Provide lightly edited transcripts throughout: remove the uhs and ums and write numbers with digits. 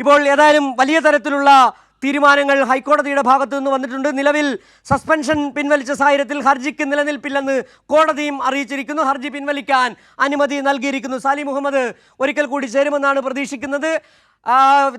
ഇപ്പോൾ ഏതായാലും വലിയ തരത്തിലുള്ള തീരുമാനങ്ങൾ ഹൈക്കോടതിയുടെ ഭാഗത്തു നിന്ന് വന്നിട്ടുണ്ട്. നിലവിൽ സസ്പെൻഷൻ പിൻവലിച്ച സാഹചര്യത്തിൽ ഹർജിക്ക് നിലനിൽപ്പില്ലെന്ന് കോടതിയും അറിയിച്ചിരിക്കുന്നു. ഹർജി പിൻവലിക്കാൻ അനുമതി നൽകിയിരിക്കുന്നു. സാലി മുഹമ്മദ് ഒരിക്കൽ കൂടി ചേരുമെന്നാണ് പ്രതീക്ഷിക്കുന്നത്.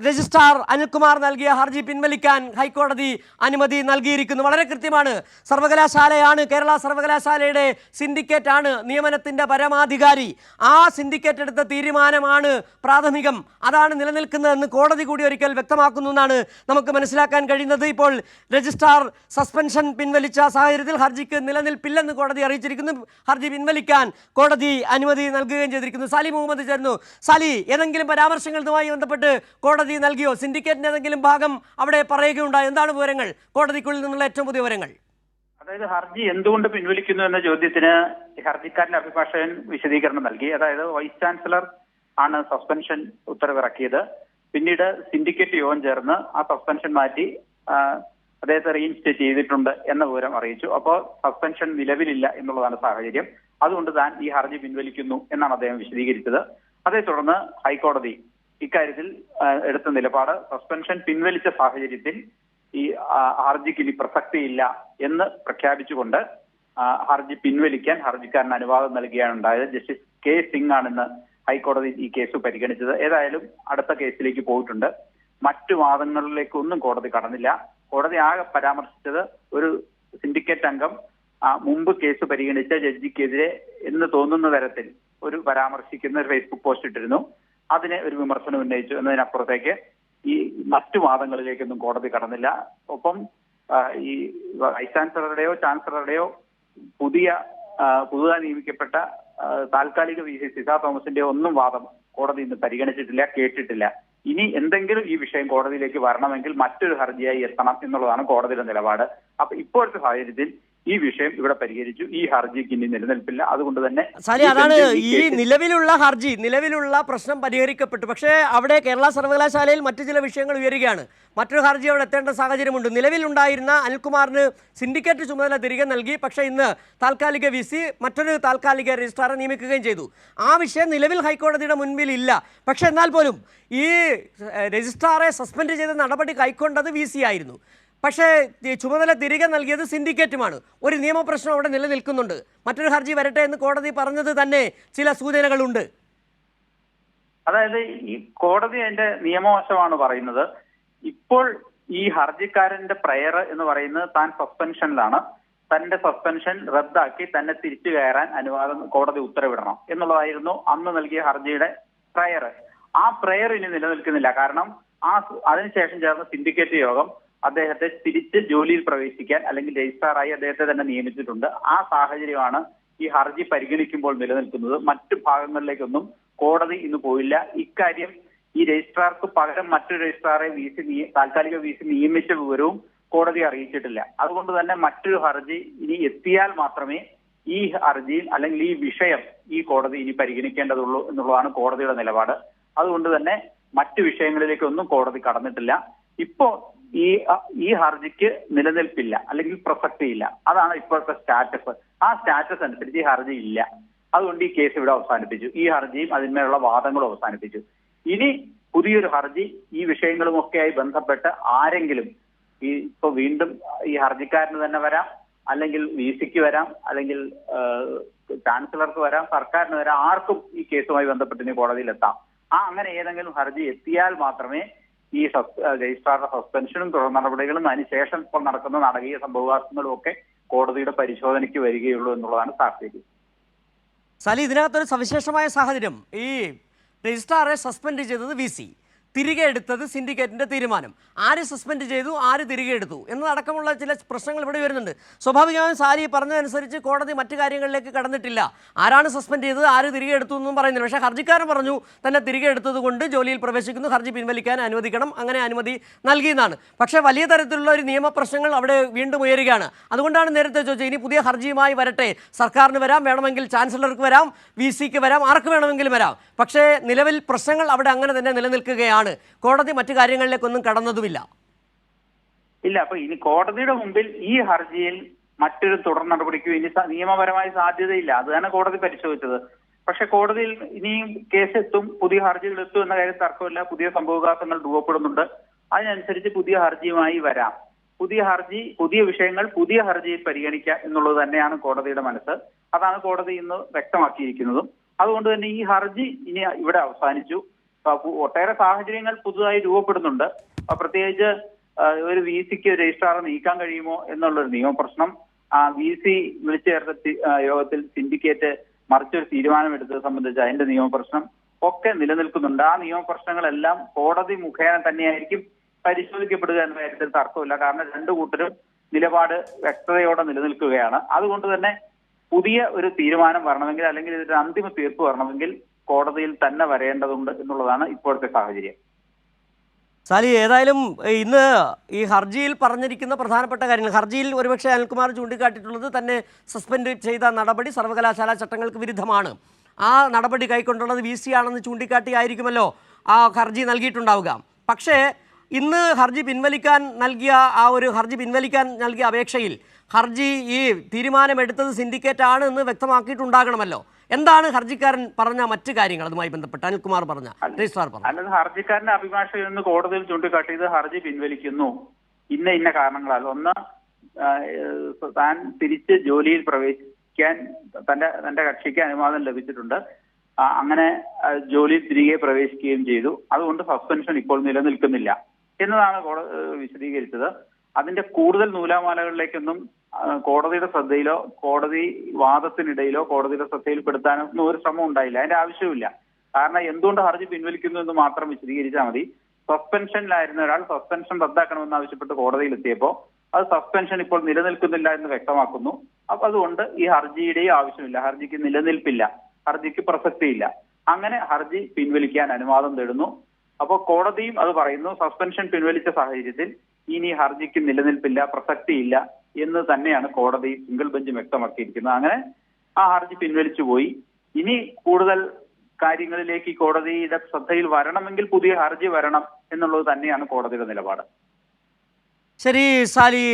രജിസ്ട്രാർ അനിൽകുമാർ നൽകിയ ഹർജി പിൻവലിക്കാൻ ഹൈക്കോടതി അനുമതി നൽകിയിരിക്കുന്നു. വളരെ കൃത്യമാണ്. സർവകലാശാലയാണ്, കേരള സർവകലാശാലയുടെ സിൻഡിക്കേറ്റ് ആണ് നിയമനത്തിൻ്റെ പരമാധികാരി. ആ സിൻഡിക്കേറ്റ് എടുത്ത തീരുമാനമാണ് പ്രാഥമികം, അതാണ് നിലനിൽക്കുന്നതെന്ന് കോടതി കൂടി ഒരിക്കൽ വ്യക്തമാക്കുന്നു എന്നാണ് നമുക്ക് മനസ്സിലാക്കാൻ കഴിയുന്നത്. ഇപ്പോൾ രജിസ്ട്രാർ സസ്പെൻഷൻ പിൻവലിച്ച സാഹചര്യത്തിൽ ഹർജിക്ക് നിലനിൽപ്പില്ലെന്ന് കോടതി അറിയിച്ചിരിക്കുന്നു. ഹർജി പിൻവലിക്കാൻ കോടതി അനുമതി നൽകുകയും ചെയ്തിരിക്കുന്നു. സാലി മുഹമ്മദ് ചേർന്നു. സാലി, ഏതെങ്കിലും പരാമർശങ്ങൾ ഇതുമായി ബന്ധപ്പെട്ട് കോടതി നൽകിയോ? സിൻഡിക്കേറ്റിന്റെ ഏതെങ്കിലും ഭാഗം അവിടെ പറയുകയുണ്ടായി? എന്താണ് വിവരങ്ങൾ, കോടതിക്കുള്ളിൽ നിന്നുള്ള ഏറ്റവും പുതിയ വിവരങ്ങൾ? അതായത് ഹർജി എന്തുകൊണ്ട് പിൻവലിക്കുന്നു എന്ന ചോദ്യത്തിന് ഹർജിക്കാരന്റെ അഭിഭാഷകൻ വിശദീകരണം നൽകി. അതായത് വൈസ് ചാൻസലർ ആണ് സസ്പെൻഷൻ ഉത്തരവിറക്കിയത്. പിന്നീട് സിൻഡിക്കേറ്റ് യോഗം ചേർന്ന് ആ സസ്പെൻഷൻ മാറ്റി അദ്ദേഹത്തെ റീഇൻസ്റ്റേറ്റ് ചെയ്തിട്ടുണ്ട് എന്ന വിവരം അറിയിച്ചു. അപ്പോൾ സസ്പെൻഷൻ നിലവിലില്ല എന്നുള്ളതാണ് സാഹചര്യം. അതുകൊണ്ട് താൻ ഈ ഹർജി പിൻവലിക്കുന്നു എന്നാണ് അദ്ദേഹം വിശദീകരിച്ചത്. അതേ തുടർന്ന് ഹൈക്കോടതി ഇക്കാര്യത്തിൽ എടുത്ത നിലപാട് സസ്പെൻഷൻ പിൻവലിച്ച സാഹചര്യത്തിൽ ഈ ഹർജിക്ക് ഇനി പ്രസക്തിയില്ല എന്ന് പ്രഖ്യാപിച്ചുകൊണ്ട് ഹർജി പിൻവലിക്കാൻ ഹർജിക്കാരന് അനുവാദം നൽകുകയാണ് ഉണ്ടായത്. ജസ്റ്റിസ് കെ സിംഗ് ആണെന്ന് ഹൈക്കോടതി ഈ കേസ് പരിഗണിച്ചത്. ഏതായാലും അടുത്ത കേസിലേക്ക് പോയിട്ടുണ്ട്. മറ്റു വാദങ്ങളിലേക്കൊന്നും കോടതി കടന്നില്ല. കോടതി ആകെ പരാമർശിച്ചത് ഒരു സിൻഡിക്കേറ്റ് അംഗം മുമ്പ് കേസ് പരിഗണിച്ച ജഡ്ജിക്കെതിരെ എന്ന് തോന്നുന്ന തരത്തിൽ ഒരു പരാമർശിക്കുന്ന ഒരു ഫേസ്ബുക്ക് പോസ്റ്റ് ഇട്ടിരുന്നു. അതിനെ ഒരു വിമർശനം ഉന്നയിച്ചു എന്നതിനപ്പുറത്തേക്ക് ഈ മറ്റു വാദങ്ങളിലേക്കൊന്നും കോടതി കടന്നില്ല. ഒപ്പം ഈ വൈസ് ചാൻസലറുടെയോ ചാൻസലറുടെയോ പുതുതായി നിയമിക്കപ്പെട്ട താൽക്കാലിക VC സിസ തോമസിന്റെ ഒന്നും വാദം കോടതി ഇന്ന് പരിഗണിച്ചിട്ടില്ല, കേട്ടിട്ടില്ല. ഇനി എന്തെങ്കിലും ഈ വിഷയം കോടതിയിലേക്ക് വരണമെങ്കിൽ മറ്റൊരു ഹർജിയായി എത്തണം എന്നുള്ളതാണ് കോടതിയുടെ നിലപാട്. അപ്പൊ ഇപ്പോഴത്തെ സാഹചര്യത്തിൽ ഈ വിഷയം ഇവിടെ പരിഹരിച്ചു. ഈ ഹർജിക്ക് ഇനി നിലനിൽപ്പില്ല. അതുകൊണ്ട് തന്നെ അതാണ് ഈ നിലവിലുള്ള പ്രശ്നം പരിഹരിക്കപ്പെട്ടു. പക്ഷേ അവിടെ കേരള സർവകലാശാലയിൽ മറ്റു ചില വിഷയങ്ങൾ ഉയരുകയാണ്. മറ്റൊരു ഹർജി അവിടെ എത്തേണ്ട സാഹചര്യമുണ്ട്. നിലവിലുണ്ടായിരുന്ന അനിൽകുമാറിന് സിൻഡിക്കേറ്റ് ചുമതല തിരികെ നൽകി. പക്ഷേ ഇന്ന് താൽക്കാലിക VC മറ്റൊരു താൽക്കാലിക രജിസ്ട്രാറെ നിയമിക്കുകയും ചെയ്തു. ആ വിഷയം നിലവിൽ ഹൈക്കോടതിയുടെ മുൻപിൽ ഇല്ല. പക്ഷേ എന്നാൽ പോലും ഈ രജിസ്ട്രാറെ സസ്പെൻഡ് ചെയ്ത നടപടി കൈക്കൊണ്ടത് VC ആയിരുന്നു. പക്ഷേ ചുമതല തിരികെ നൽകിയത് സിൻഡിക്കേറ്റുമാണ്. ഒരു നിയമപ്രശ്നം അവിടെ നിലനിൽക്കുന്നുണ്ട്. മറ്റൊരു ഹർജി വരട്ടെ എന്ന് കോടതി പറഞ്ഞത് തന്നെ ചില സൂചനകളുണ്ട്. അതായത് ഈ കോടതി അതിന്റെ നിയമവശമാണ് പറയുന്നത്. ഇപ്പോൾ ഈ ഹർജിക്കാരന്റെ പ്രയർ എന്ന് പറയുന്നത് താൻ സസ്പെൻഷനിലാണ്, തന്റെ സസ്പെൻഷൻ റദ്ദാക്കി തന്നെ തിരിച്ചു കയറാൻ അനുവാദം കോടതി ഉത്തരവിടണം എന്നുള്ളതായിരുന്നു അന്ന് നൽകിയ ഹർജിയുടെ പ്രയർ. ആ പ്രയർ ഇനി നിലനിൽക്കുന്നില്ല. കാരണം അതിനുശേഷം ചേർന്ന സിൻഡിക്കേറ്റ് യോഗം അദ്ദേഹത്തെ തിരിച്ച് ജോലിയിൽ പ്രവേശിക്കാൻ അല്ലെങ്കിൽ രജിസ്ട്രാറായി അദ്ദേഹത്തെ തന്നെ നിയമിച്ചിട്ടുണ്ട്. ആ സാഹചര്യമാണ് ഈ ഹർജി പരിഗണിക്കുമ്പോൾ നിലനിൽക്കുന്നത്. മറ്റു ഭാഗങ്ങളിലേക്കൊന്നും കോടതി ഇന്ന് പോയില്ല. ഇക്കാര്യം ഈ രജിസ്ട്രാർക്ക് പകരം മറ്റൊരു രജിസ്ട്രാറെ താൽക്കാലിക VC നിയമിച്ച വിവരവും കോടതി അറിയിച്ചിട്ടില്ല. അതുകൊണ്ട് തന്നെ മറ്റൊരു ഹർജി ഇനി എത്തിയാൽ മാത്രമേ ഈ ഹർജിയിൽ അല്ലെങ്കിൽ ഈ വിഷയം ഈ കോടതി ഇനി പരിഗണിക്കേണ്ടതുള്ളൂ എന്നുള്ളതാണ് കോടതിയുടെ നിലപാട്. അതുകൊണ്ട് തന്നെ മറ്റു വിഷയങ്ങളിലേക്കൊന്നും കോടതി കടന്നിട്ടില്ല. ഇപ്പോ ഈ ഹർജിക്ക് നിലനിൽപ്പില്ല അല്ലെങ്കിൽ പ്രസക്തിയില്ല. അതാണ് ഇപ്പോഴത്തെ സ്റ്റാറ്റസ്. ആ സ്റ്റാറ്റസ് അനുസരിച്ച് ഈ ഹർജി ഇല്ല. അതുകൊണ്ട് ഈ കേസ് ഇവിടെ അവസാനിപ്പിച്ചു. ഈ ഹർജിയും അതിന്മേലുള്ള വാദങ്ങളും അവസാനിപ്പിച്ചു. ഇനി പുതിയൊരു ഹർജി ഈ വിഷയങ്ങളുമൊക്കെയായി ബന്ധപ്പെട്ട് ആരെങ്കിലും ഇപ്പൊ വീണ്ടും ഈ ഹർജിക്കാരന് തന്നെ വരാം, അല്ലെങ്കിൽ VCക്ക് വരാം, അല്ലെങ്കിൽ ചാൻസലർക്ക് വരാം, സർക്കാരിന് വരാം. ആർക്കും ഈ കേസുമായി ബന്ധപ്പെട്ട് ഇനി കോടതിയിലെത്താം. അങ്ങനെ ഏതെങ്കിലും ഹർജി എത്തിയാൽ മാത്രമേ ഈ രജിസ്ട്രാറുടെ സസ്പെൻഷനും തുടർ നടപടികളും അതിനുശേഷം ഇപ്പോൾ നടക്കുന്ന നാടകീയ സംഭവവാസങ്ങളും ഒക്കെ കോടതിയുടെ പരിശോധനയ്ക്ക് വരികയുള്ളൂ എന്നുള്ളതാണ് സാഹചര്യം. സാലി, ഇതിനകത്തൊരു സവിശേഷമായ സാഹചര്യം, ഈ രജിസ്ട്രാറെ സസ്പെൻഡ് ചെയ്തത് VC, തിരികെ എടുത്തത് സിൻഡിക്കേറ്റിൻ്റെ തീരുമാനം. ആര് സസ്പെൻഡ് ചെയ്തു, ആര് തിരികെ എടുത്തു എന്നതടക്കമുള്ള ചില പ്രശ്നങ്ങൾ ഇവിടെ വരുന്നുണ്ട്. സ്വാഭാവികമായും സാരി പറഞ്ഞതനുസരിച്ച് കോടതി മറ്റു കാര്യങ്ങളിലേക്ക് കടന്നിട്ടില്ല. ആരാണ് സസ്പെൻഡ് ചെയ്തത്, ആര് തിരികെ എടുത്തു എന്നും പറയുന്നില്ല. പക്ഷേ ഹർജിക്കാരൻ പറഞ്ഞു തന്നെ തിരികെ എടുത്തത് കൊണ്ട് ജോലിയിൽ പ്രവേശിക്കുന്നു, ഹർജി പിൻവലിക്കാൻ അനുവദിക്കണം, അങ്ങനെ അനുമതി നൽകിയെന്നാണ്. പക്ഷേ വലിയ തരത്തിലുള്ള ഒരു നിയമപ്രശ്നങ്ങൾ അവിടെ വീണ്ടും ഉയരുകയാണ്. അതുകൊണ്ടാണ് നേരത്തെ ചോദിച്ചത്, ഇനി പുതിയ ഹർജിയുമായി വരട്ടെ, സർക്കാരിന് വരാം, വേണമെങ്കിൽ ചാൻസലർക്ക് വരാം, VCക്ക് വരാം, ആർക്ക് വേണമെങ്കിലും വരാം. പക്ഷേ നിലവിൽ പ്രശ്നങ്ങൾ അവിടെ അങ്ങനെ തന്നെ നിലനിൽക്കുകയാണ്. കോടതി മറ്റു കാര്യങ്ങളിലേക്കൊന്നും കടന്നതുമില്ല. അപ്പൊ ഇനി കോടതിയുടെ മുമ്പിൽ ഈ ഹർജിയിൽ മറ്റൊരു തുടർ നടപടിക്കും ഇനി നിയമപരമായ സാധ്യതയില്ല. അത് തന്നെ കോടതി പരിശോധിച്ചത്. പക്ഷെ കോടതിയിൽ ഇനിയും കേസ് എത്തും, പുതിയ ഹർജികൾ എത്തും എന്ന കാര്യം തർക്കമില്ല. പുതിയ സംഭവവികാസങ്ങൾ രൂപപ്പെടുന്നുണ്ട്. അതിനനുസരിച്ച് പുതിയ ഹർജിയുമായി വരാം. പുതിയ ഹർജി, പുതിയ വിഷയങ്ങൾ പുതിയ ഹർജിയിൽ പരിഗണിക്കുക എന്നുള്ളത് തന്നെയാണ് കോടതിയുടെ മനസ്സ്. അതാണ് കോടതി ഇന്ന് വ്യക്തമാക്കിയിരിക്കുന്നതും. അതുകൊണ്ട് തന്നെ ഈ ഹർജി ഇനി ഇവിടെ അവസാനിച്ചു. ഒട്ടേറെ സാഹചര്യങ്ങൾ പുതുതായി രൂപപ്പെടുന്നുണ്ട്. പ്രത്യേകിച്ച് ഒരു VC-ക്ക് രജിസ്ട്രാറെ നീക്കാൻ കഴിയുമോ എന്നുള്ളൊരു നിയമപ്രശ്നം, VC വിളിച്ചു ചേർത്ത യോഗത്തിൽ സിൻഡിക്കേറ്റ് മറിച്ചൊരു തീരുമാനമെടുത്തത് സംബന്ധിച്ച് അതിന്റെ നിയമപ്രശ്നം ഒക്കെ നിലനിൽക്കുന്നുണ്ട്. ആ നിയമപ്രശ്നങ്ങളെല്ലാം കോടതി മുഖേന തന്നെയായിരിക്കും പരിശോധിക്കപ്പെടുക എന്ന കാര്യത്തിൽ തർക്കമില്ല. കാരണം രണ്ടു കൂട്ടരും നിലപാട് വ്യക്തതയോടെ നിലനിൽക്കുകയാണ്. അതുകൊണ്ട് തന്നെ പുതിയ ഒരു തീരുമാനം വരണമെങ്കിൽ, അല്ലെങ്കിൽ ഇതിന്റെ അന്തിമ തീർപ്പ് വരണമെങ്കിൽ കോടതിയിൽ തന്നെ വരേണ്ടതുണ്ട് എന്നുള്ളതാണ് ഇപ്പോഴത്തെ സാഹചര്യം. സാലി, ഏതായാലും ഇന്ന് ഈ ഹർജിയിൽ പറഞ്ഞിരിക്കുന്ന പ്രധാനപ്പെട്ട കാര്യങ്ങൾ, ഹർജിയിൽ ഒരുപക്ഷെ അനിൽകുമാർ ചൂണ്ടിക്കാട്ടിയിട്ടുള്ളത് തന്നെ സസ്പെൻഡ് ചെയ്ത നടപടി സർവകലാശാല ചട്ടങ്ങൾക്ക് വിരുദ്ധമാണ്. ആ നടപടി കൈക്കൊണ്ടുള്ളത് VC ആണെന്ന് ചൂണ്ടിക്കാട്ടിയായിരിക്കുമല്ലോ ആ ഹർജി നൽകിയിട്ടുണ്ടാവുക. പക്ഷേ ഇന്ന് ഹർജി പിൻവലിക്കാൻ നൽകിയ അപേക്ഷയിൽ ഹർജി ഈ തീരുമാനമെടുത്തത് സിൻഡിക്കേറ്റ് ആണ് എന്ന് വ്യക്തമാക്കിയിട്ടുണ്ടാകണമല്ലോ. എന്താണ് ഹർജിക്കാരൻ പറഞ്ഞ മറ്റു കാര്യങ്ങൾ അതുമായി ബന്ധപ്പെട്ട് അനിൽകുമാർ പറഞ്ഞ, രജിസ്ട്രാർ പറഞ്ഞു? അല്ലാതെ ഹർജിക്കാരന്റെ അഭിഭാഷകൻ എന്ന് കോടതിയിൽ ചൂണ്ടിക്കാട്ടിയത് ഹർജി പിൻവലിക്കുന്നു ഇന്ന കാരണങ്ങളാൽ. ഒന്ന്, താൻ തിരിച്ച് ജോലിയിൽ പ്രവേശിക്കാൻ തന്റെ കക്ഷിക്ക് അനുവാദം ലഭിച്ചിട്ടുണ്ട്. അങ്ങനെ ജോലിയിൽ തിരികെ പ്രവേശിക്കുകയും ചെയ്തു. അതുകൊണ്ട് സസ്പെൻഷൻ ഇപ്പോൾ നിലനിൽക്കുന്നില്ല എന്നതാണ് വിശദീകരിച്ചത്. അതിന്റെ കൂടുതൽ നൂലാമാലകളിലേക്കൊന്നും കോടതിയുടെ ശ്രദ്ധയിലോ കോടതി വാദത്തിനിടയിലോ കോടതിയുടെ ശ്രദ്ധയിൽപ്പെടുത്താനൊന്നും ഒരു ശ്രമം ഉണ്ടായില്ല. അതിന്റെ ആവശ്യമില്ല. കാരണം എന്തുകൊണ്ട് ഹർജി പിൻവലിക്കുന്നു എന്ന് മാത്രം വിശദീകരിച്ചാൽ മതി. സസ്പെൻഷനിലായിരുന്ന ഒരാൾ സസ്പെൻഷൻ റദ്ദാക്കണമെന്ന് ആവശ്യപ്പെട്ട് കോടതിയിൽ എത്തിയപ്പോൾ അത് സസ്പെൻഷൻ ഇപ്പോൾ നിലനിൽക്കുന്നില്ല എന്ന് വ്യക്തമാക്കുന്നു. അപ്പൊ അതുകൊണ്ട് ഈ ഹർജിയുടെയും ആവശ്യമില്ല, ഹർജിക്ക് നിലനിൽപ്പില്ല, ഹർജിക്ക് പ്രസക്തിയില്ല. അങ്ങനെ ഹർജി പിൻവലിക്കാൻ അനുവാദം തേടുന്നു. അപ്പോൾ കോടതിയും അത് പറയുന്നു. സസ്പെൻഷൻ പിൻവലിച്ച സാഹചര്യത്തിൽ ഇനി ഹർജിക്ക് നിലനിൽപ്പില്ല, പ്രസക്തിയില്ല എന്ന് തന്നെയാണ് കോടതി സിംഗിൾ ബെഞ്ച് വ്യക്തമാക്കിയിരിക്കുന്നത്. അങ്ങനെ ആ ഹർജി പിൻവലിച്ചു പോയി. ഇനി കൂടുതൽ കാര്യങ്ങളിലേക്ക് കോടതിയുടെ ശ്രദ്ധയിൽ വരണമെങ്കിൽ പുതിയ ഹർജി വരണം എന്നുള്ളത് തന്നെയാണ് കോടതിയുടെ നിലപാട്. ശരി സാലി.